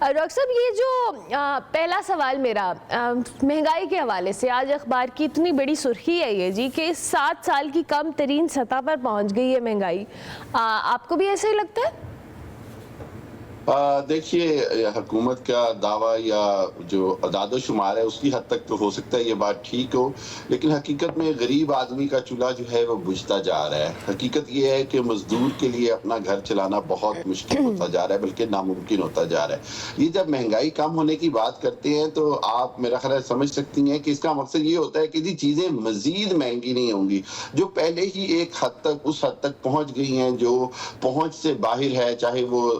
Doctor صاحب یہ جو پہلا سوال میرا مہنگائی کے حوالے سے، آج اخبار کی اتنی بڑی سرخی ہے یہ جی کہ 7 سال کی کم ترین سطح پر پہنچ گئی ہے مہنگائی. آپ کو بھی ایسے ہی لگتا ہے؟ دیکھیے، حکومت کا دعویٰ یا جو اعداد و شمار ہے اس کی حد تک تو ہو سکتا ہے یہ بات ٹھیک ہو، لیکن حقیقت میں غریب آدمی کا چولہا جو ہے وہ بجھتا جا رہا ہے. حقیقت یہ ہے کہ مزدور کے لیے اپنا گھر چلانا بہت مشکل ہوتا جا رہا ہے، بلکہ ناممکن ہوتا جا رہا ہے. یہ جب مہنگائی کم ہونے کی بات کرتے ہیں تو آپ میرا خیال ہے سمجھ سکتی ہیں کہ اس کا مقصد یہ ہوتا ہے کہ جی چیزیں مزید مہنگی نہیں ہوں گی. جو پہلے ہی ایک حد تک اس حد تک پہنچ گئی ہیں، جو پہنچ سے باہر ہے، چاہے وہ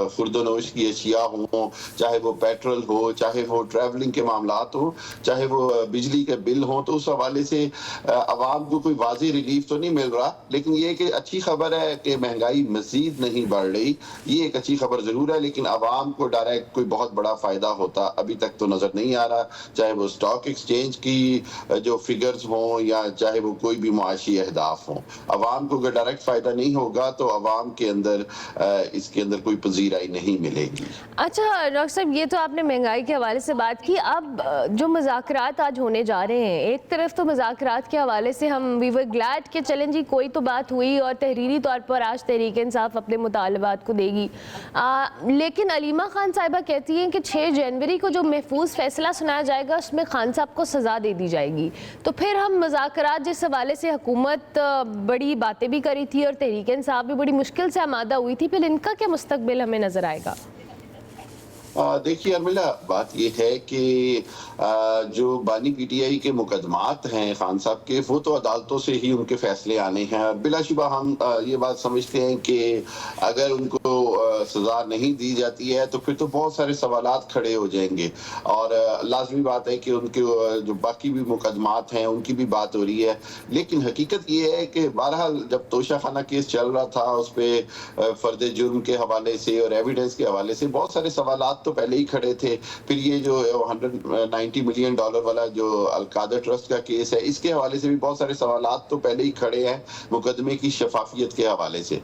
خوردونوش کی اشیاء ہوں، چاہے وہ پیٹرول ہو، چاہے وہ ٹریولنگ کے معاملات ہوں، چاہے وہ بجلی کے بل ہوں، تو اس حوالے سے عوام کو کوئی واضح ریلیف تو نہیں مل رہا. لیکن یہ کہ اچھی خبر ہے کہ مہنگائی مزید نہیں بڑھ رہی، یہ ایک اچھی خبر ضرور ہے، لیکن عوام کو ڈائریکٹ کوئی بہت بڑا فائدہ ہوتا ابھی تک تو نظر نہیں آ رہا. چاہے وہ اسٹاک ایکسچینج کی جو فگرز ہوں یا چاہے وہ کوئی بھی معاشی اہداف ہوں، عوام کو اگر ڈائریکٹ فائدہ نہیں ہوگا تو عوام کے اندر اس کے اندر کوئی پذیرائی نہیں ملے گی. اچھا ڈاکٹر صاحب، یہ تو آپ نے مہنگائی کے حوالے سے بات کی. اب جو مذاکرات آج ہونے جا رہے ہیں، ایک طرف تو مذاکرات کے حوالے سے ہم وی ور گلیڈ کہ چلیں جی کوئی تو بات ہوئی اور تحریری طور پر آج تحریک انصاف اپنے مطالبات کو دے گی. لیکن علیمہ خان صاحبہ کہتی ہیں کہ 6 جنوری کو جو محفوظ فیصلہ سنایا جائے گا اس میں خان صاحب کو سزا دے دی جائے گی. تو پھر ہم مذاکرات جس حوالے سے حکومت بڑی باتیں بھی کری تھی اور تحریک انصاف بھی بڑی مشکل سے آمادہ ہوئی تھی، پھر ان کا کیا مستقبل ہمیں نظر آئے گا؟ دیکھیے ارملہ، بات یہ ہے کہ جو بانی پی ٹی آئی کے مقدمات ہیں خان صاحب کے، وہ تو عدالتوں سے ہی ان کے فیصلے آنے ہیں. بلا شبہ ہم یہ بات سمجھتے ہیں کہ اگر ان کو سزا نہیں دی جاتی ہے تو پھر تو بہت سارے سوالات کھڑے ہو جائیں گے، اور لازمی بات ہے کہ ان کے جو باقی بھی مقدمات ہیں ان کی بھی بات ہو رہی ہے. لیکن حقیقت یہ ہے کہ بہرحال جب توشہ خانہ کیس چل رہا تھا، اس پہ فرد جرم کے حوالے سے اور ایویڈنس کے حوالے سے بہت سارے سوالات تو پہلے ہی کھڑے تھے. پھر یہ جو $190 ملین والا جو القادر ٹرسٹ کا کیس ہے، اس کے حوالے سے بھی بہت سارے سوالات تو پہلے ہی کھڑے ہیں مقدمے کی شفافیت کے حوالے سے.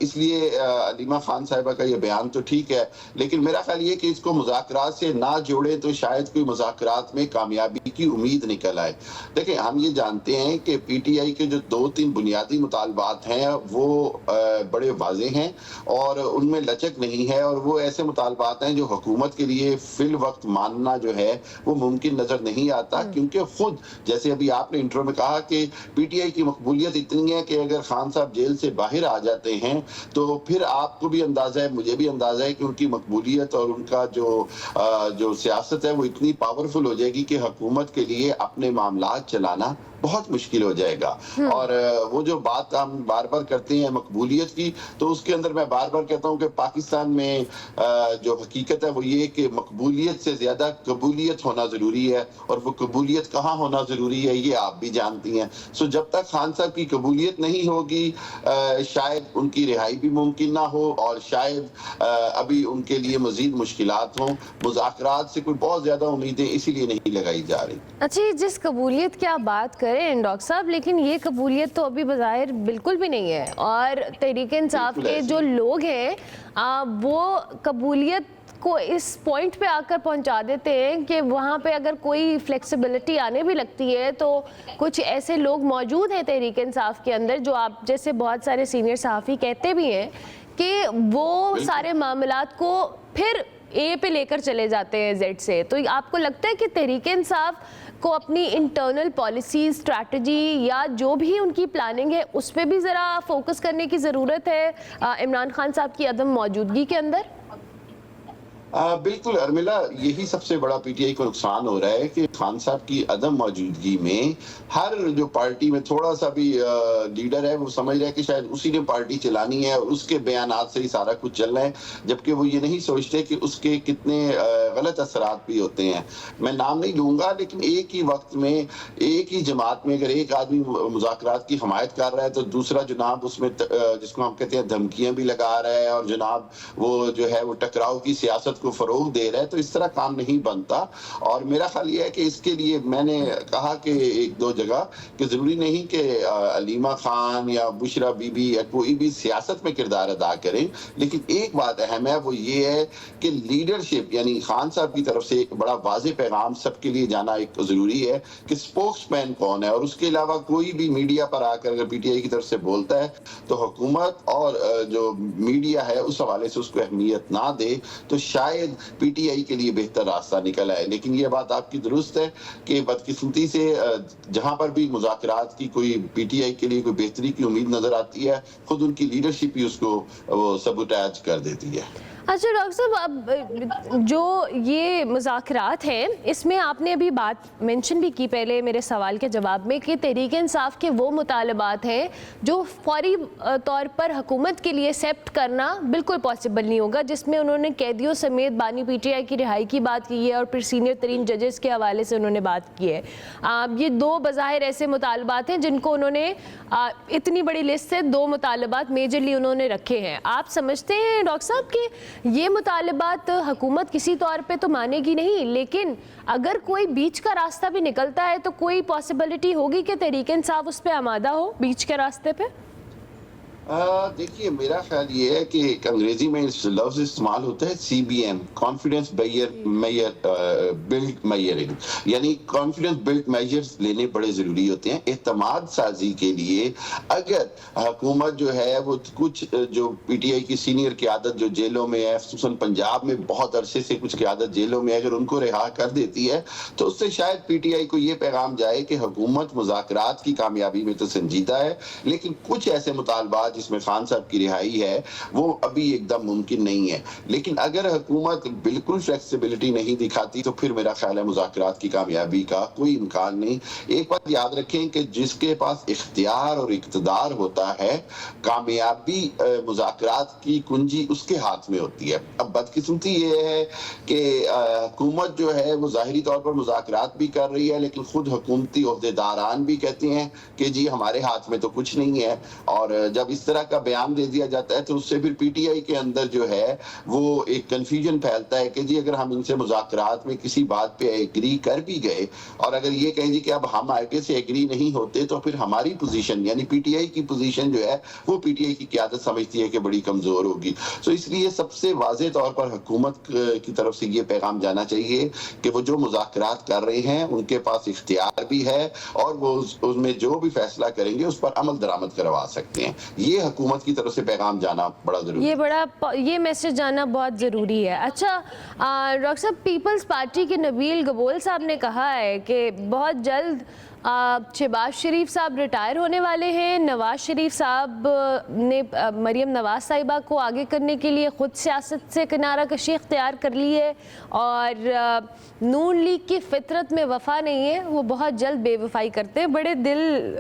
اس لیے علیمہ خان صاحبہ کا یہ بیان تو ٹھیک ہے، لیکن میرا خیال یہ کہ اس کو مذاکرات سے نہ جوڑے تو شاید کوئی مذاکرات میں کامیابی کی امید نکل آئے. دیکھیں، ہم یہ جانتے ہیں کہ پی ٹی آئی کے جو 2-3 بنیادی مطالبات ہیں وہ بڑے واضح ہیں اور ان میں لچک نہیں ہے، اور وہ ایسے مطالبات ہیں جو حکومت کے لیے فی الوقت ماننا جو ہے وہ ممکن نظر نہیں آتا. کیونکہ خود جیسے ابھی آپ نے انٹرو میں کہا کہ پی ٹی آئی کی مقبولیت اتنی ہے کہ اگر خان صاحب جیل سے باہر آ جاتے ہیں تو پھر آپ کو بھی اندازہ ہے، مجھے بھی اندازہ ہے کہ ان کی مقبولیت اور ان کا جو سیاست ہے وہ اتنی پاورفل ہو جائے گی کہ حکومت کے لیے اپنے معاملات چلانا بہت مشکل ہو جائے گا. اور وہ جو بات ہم بار بار کرتے ہیں مقبولیت کی، تو اس کے اندر میں بار بار کہتا ہوں کہ پاکستان میں جو حقیقت ہے وہ یہ کہ مقبولیت سے زیادہ قبولیت ہونا ضروری ہے، اور وہ قبولیت کہاں ہونا ضروری ہے یہ آپ بھی جانتی ہیں. جب تک خان صاحب کی قبولیت نہیں ہوگی شاید ان کی رہائی بھی ممکن نہ ہو، اور شاید ابھی ان کے لیے مزید مشکلات ہوں. مذاکرات سے کوئی بہت زیادہ امیدیں اسی لیے نہیں لگائی جا رہی. اچھا، جس قبولیت کی آپ بات کریں ڈاکٹر صاحب، لیکن یہ قبولیت تو ابھی بظاہر بالکل بھی نہیں ہے، اور تحریک انصاف کے جو لوگ ہیں وہ قبولیت کو اس پوائنٹ پہ آ کر پہنچا دیتے ہیں کہ وہاں پہ اگر کوئی فلیکسیبلٹی آنے بھی لگتی ہے تو کچھ ایسے لوگ موجود ہیں تحریک انصاف کے اندر جو آپ جیسے بہت سارے سینئر صحافی کہتے بھی ہیں کہ وہ سارے معاملات کو پھر اے پہ لے کر چلے جاتے ہیں زیڈ سے. تو آپ کو لگتا ہے کہ تحریک انصاف کو اپنی انٹرنل پالیسی، اسٹریٹجی یا جو بھی ان کی پلاننگ ہے اس پہ بھی ذرا فوکس کرنے کی ضرورت ہے عمران خان صاحب کی عدم موجودگی کے اندر؟ بالکل ارملہ، یہی سب سے بڑا پی ٹی آئی کو نقصان ہو رہا ہے کہ خان صاحب کی عدم موجودگی میں ہر جو پارٹی میں تھوڑا سا بھی لیڈر ہے وہ سمجھ رہا ہے کہ شاید اسی نے پارٹی چلانی ہے اور اس کے بیانات سے ہی سارا کچھ چل رہا ہے، جبکہ وہ یہ نہیں سوچتے کہ اس کے کتنے غلط اثرات بھی ہوتے ہیں. میں نام نہیں لوں گا، لیکن ایک ہی وقت میں ایک ہی جماعت میں اگر ایک آدمی مذاکرات کی حمایت کر رہا ہے تو دوسرا جناب اس میں جس کو ہم کہتے ہیں دھمکیاں بھی لگا رہا ہے، اور جناب وہ جو ہے وہ ٹکراؤ کی سیاست حکومت کو فروغ دے رہا ہے، تو اس طرح کام نہیں بنتا. اور میرا خیال یہ ہے کہ اس کے لیے میں نے کہا کہ ایک دو جگہ کہ ضروری نہیں کہ علیمہ خان یا بشرا بی بی یا کوئی بھی سیاست میں کردار ادا کریں، لیکن ایک بات اہم ہے، وہ یہ ہے کہ لیڈرشپ یعنی خان صاحب کی طرف سے ایک بڑا واضح پیغام سب کے لیے جانا ایک ضروری ہے کہ سپوکس مین کون ہے، اور اس کے علاوہ کوئی بھی میڈیا پر آ کر اگر پی ٹی آئی کی طرف سے بولتا ہے تو حکومت اور جو میڈیا ہے اس حوالے سے اس کو اہمیت نہ دے تو شاید پی ٹی آئی کے لیے بہتر راستہ نکل آئے. لیکن یہ بات آپ کی درست ہے کہ بدقسمتی سے جہاں پر بھی مذاکرات کی کوئی پی ٹی آئی کے لیے کوئی بہتری کی امید نظر آتی ہے، خود ان کی لیڈرشپ ہی اس کو وہ سبوٹیج کر دیتی ہے. اچھا ڈاکٹر صاحب، اب جو یہ مذاکرات ہیں اس میں آپ نے ابھی بات مینشن بھی کی پہلے میرے سوال کے جواب میں کہ تحریک انصاف کے وہ مطالبات ہیں جو فوری طور پر حکومت کے لیے ایکسیپٹ کرنا بالکل پاسبل نہیں ہوگا، جس میں انہوں نے قیدیوں سمیت بانی پی ٹی آئی کی رہائی کی بات کی ہے اور پھر سینئر ترین ججز کے حوالے سے انہوں نے بات کی ہے. یہ دو بظاہر ایسے مطالبات ہیں جن کو انہوں نے اتنی بڑی لسٹ سے دو مطالبات میجرلی انہوں نے رکھے ہیں. آپ سمجھتے ہیں ڈاکٹر صاحب کہ یہ مطالبات حکومت کسی طور پہ تو مانے گی نہیں، لیکن اگر کوئی بیچ کا راستہ بھی نکلتا ہے تو کوئی پاسبلٹی ہوگی کہ تحریک انصاف اس پہ آمادہ ہو بیچ کے راستے پہ؟ دیکھیے میرا خیال یہ ہے کہ ایک انگریزی میں لفظ استعمال ہوتا ہے C B M, confidence build measuring, یعنی کانفیڈنس بلڈ میجرز لینے بڑے ضروری ہوتے ہیں اعتماد سازی کے لیے. اگر حکومت جو ہے وہ کچھ جو پی ٹی آئی کی سینئر قیادت جو جیلوں میں ہے، خصوصاً پنجاب میں بہت عرصے سے کچھ قیادت جیلوں میں ہے، اگر ان کو رہا کر دیتی ہے تو اس سے شاید پی ٹی آئی کو یہ پیغام جائے کہ حکومت مذاکرات کی کامیابی میں تو سنجیدہ ہے، لیکن کچھ ایسے مطالبات جس میں خان صاحب کی رہائی ہے وہ ابھی ایک دم ممکن نہیں ہے. لیکن اگر حکومت بالکل فلیکسیبلٹی نہیں دکھاتی تو پھر میرا خیال ہے مذاکرات کی کامیابی کا کوئی امکان نہیں. ایک بات یاد رکھیں کہ جس کے پاس اختیار اور اقتدار ہوتا ہے، کامیابی مذاکرات کی کنجی اس کے ہاتھ میں ہوتی ہے. اب بدقسمتی یہ ہے کہ حکومت جو ہے وہ ظاہری طور پر مذاکرات بھی کر رہی ہے، لیکن خود حکومتی عہدیداران بھی کہتے ہیں کہ جی ہمارے ہاتھ میں تو کچھ نہیں ہے. اور جب اس طرح کا بیان دے دیا جاتا ہے تو اس سے پھر پی ٹی آئی کے اندر جو ہے وہ ایک کنفیوژن پھیلتا ہے کہ جی اگر ہم ان سے مذاکرات میں کسی بات پہ ایگری کر بھی گئے اور اگر یہ کہیں جی کہ اب ہم آگے سے ایگری نہیں ہوتے تو پھر ہماری پوزیشن یعنی پی ٹی آئی کی پوزیشن جو ہے وہ پی ٹی آئی کی قیادت سمجھتی ہے کہ بڑی کمزور ہوگی. تو اس لیے سب سے واضح طور پر حکومت کی طرف سے یہ پیغام جانا چاہیے کہ وہ جو مذاکرات کر رہے ہیں ان کے پاس اختیار بھی ہے اور وہ اس میں جو بھی فیصلہ کریں گے اس پر عمل درآمد کروا سکتے ہیں. یہ حکومت کی طرف سے پیغام جانا بڑا ضروری ہے، یہ میسج جانا بہت ضروری ہے. اچھا ڈاکٹر صاحب، پیپلز پارٹی کے نبیل گبول صاحب نے کہا ہے کہ بہت جلد شہباز شریف صاحب ریٹائر ہونے والے ہیں. نواز شریف صاحب نے مریم نواز صاحبہ کو آگے کرنے کے لیے خود سیاست سے کنارہ کشی اختیار کر لی ہے اور نون لیگ کی فطرت میں وفا نہیں ہے، وہ بہت جلد بے وفائی کرتے ہیں. بڑے دل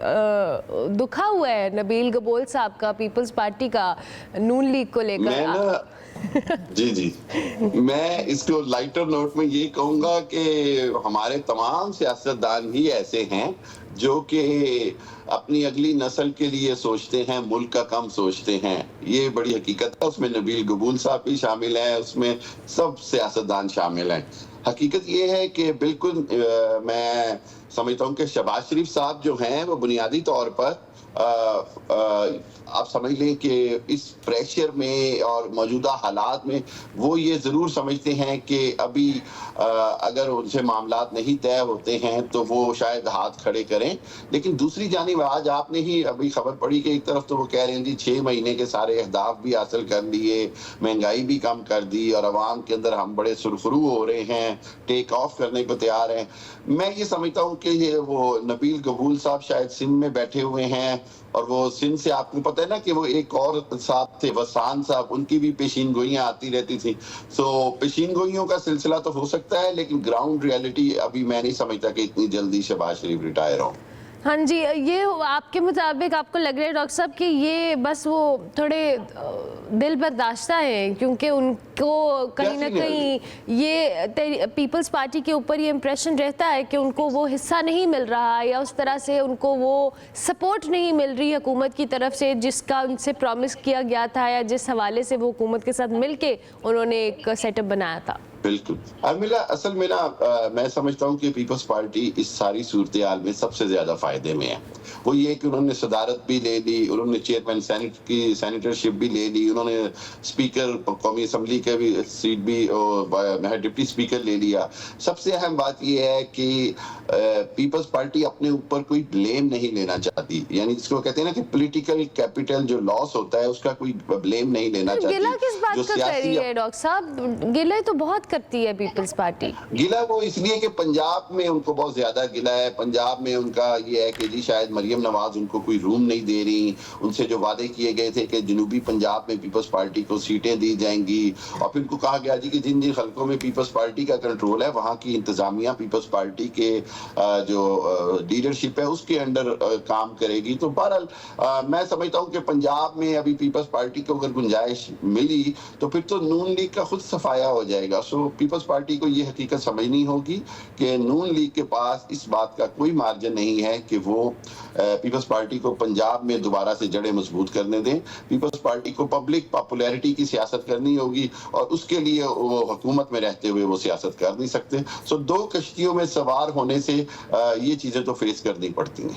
دکھا ہوا ہے نبیل گبول صاحب کا، پیپلز پارٹی کا، نون لیگ کو لے کر. جی میں اس کو لائٹر نوٹ میں یہ کہوں گا کہ ہمارے تمام سیاستدان ہی ایسے ہیں جو کہ اپنی اگلی نسل کے لیے سوچتے ہیں، ملک کا کم سوچتے ہیں. یہ بڑی حقیقت ہے. اس میں نبیل گبول صاحب بھی شامل ہیں، اس میں سب سیاستدان شامل ہیں. حقیقت یہ ہے کہ بالکل میں سمجھتا ہوں کہ شہباز شریف صاحب جو ہیں وہ بنیادی طور پر آپ سمجھ لیں کہ اس پریشر میں اور موجودہ حالات میں وہ یہ ضرور سمجھتے ہیں کہ ابھی اگر ان سے معاملات نہیں طے ہوتے ہیں تو وہ شاید ہاتھ کھڑے کریں. لیکن دوسری جانب آج آپ نے ہی ابھی خبر پڑی کہ ایک طرف تو وہ کہہ رہے ہیں جی 6 مہینے کے سارے اہداف بھی حاصل کر لیے، مہنگائی بھی کم کر دی اور عوام کے اندر ہم بڑے سرخرو ہو رہے ہیں، ٹیک آف کرنے کو تیار ہیں. میں یہ سمجھتا ہوں کہ وہ نبیل گبول صاحب شاید سندھ میں بیٹھے ہوئے ہیں اور وہ سندھ سے آپ کو پتہ ہے نا کہ وہ ایک اور صاحب تھے وسان صاحب، ان کی بھی پیشین گوئیاں آتی رہتی تھیں. سو پیشین گوئیوں کا سلسلہ تو ہو سکتا ہے لیکن گراؤنڈ ریالٹی ابھی میں نہیں سمجھتا کہ اتنی جلدی شہباز شریف ریٹائر ہوں. ہاں جی، یہ آپ کے مطابق آپ کو لگ رہا ہے ڈاکٹر صاحب کہ یہ بس وہ تھوڑے دل برداشتہ ہیں، کیونکہ ان کو کہیں نہ کہیں یہ پیپلز پارٹی کے اوپر یہ امپریشن رہتا ہے کہ ان کو وہ حصہ نہیں مل رہا، یا اس طرح سے ان کو وہ سپورٹ نہیں مل رہی حکومت کی طرف سے جس کا ان سے پرومس کیا گیا تھا، یا جس حوالے سے وہ حکومت کے ساتھ مل کے انہوں نے ایک سیٹ اپ بنایا تھا. بالکل ارملہ، اصل میں نا میں سمجھتا ہوں کہ پیپلز پارٹی اس ساری صورتحال میں سب سے زیادہ فائدے میں ہے. وہ یہ کہ انہوں نے صدارت بھی لے لی، انہوں نے چیئرمین سینٹ کی سینیٹرشپ بھی لے لی، انہوں نے اسپیکر قومی اسمبلی کا بھی سیٹ بھی ڈپٹی اسپیکر لے لیا. سب سے اہم بات یہ ہے کہ پیپلز پارٹی اپنے اوپر کوئی بلیم نہیں لینا چاہتی، یعنی جس کو کہتے ہیں نا کہ پولیٹیکل کیپٹل جو لاس ہوتا ہے اس کا کوئی بلیم نہیں لینا چاہتی. گلہ کس بات کا کر رہی ہے ڈاکٹر صاحب؟ گلہ تو بہت کرتی ہے پیپلز پارٹی. گلہ وہ اس لیے کہ پنجاب میں ان کو بہت زیادہ گلہ ہے. پنجاب میں ان کا یہ ہے کہ جی شاید مریم نواز ان کو کوئی روم نہیں دے رہی. ان سے جو وعدے کیے گئے تھے کہ جنوبی پنجاب میں پیپلز پارٹی کو سیٹیں دی جائیں گی، اور پھر ان کو کہا گیا جی کہ جن جن حلقوں میں پیپلز پارٹی کا کنٹرول ہے وہاں کی انتظامیہ پیپلز پارٹی کے جو لیڈرشپ ہے اس کے انڈر کام کرے گی. تو بہرحال میں سمجھتا ہوں کہ پنجاب میں ابھی پیپلز پارٹی کو اگر گنجائش ملی تو پھر تو نون لیگ کا خود صفایا ہو جائے گا. سو پیپلز پارٹی کو یہ حقیقت سمجھنی ہوگی کہ نون لیگ کے پاس اس بات کا کوئی مارجن نہیں ہے کہ وہ پیپلز پارٹی کو پنجاب میں دوبارہ سے جڑیں مضبوط کرنے دیں. پیپلز پارٹی کو پبلک پاپولیرٹی کی سیاست کرنی ہوگی، اور اس کے لیے وہ حکومت میں رہتے ہوئے وہ سیاست کر نہیں سکتے. سو دو کشتیوں میں سوار ہونے سے یہ چیزیں تو فیس کرنی پڑتی ہیں.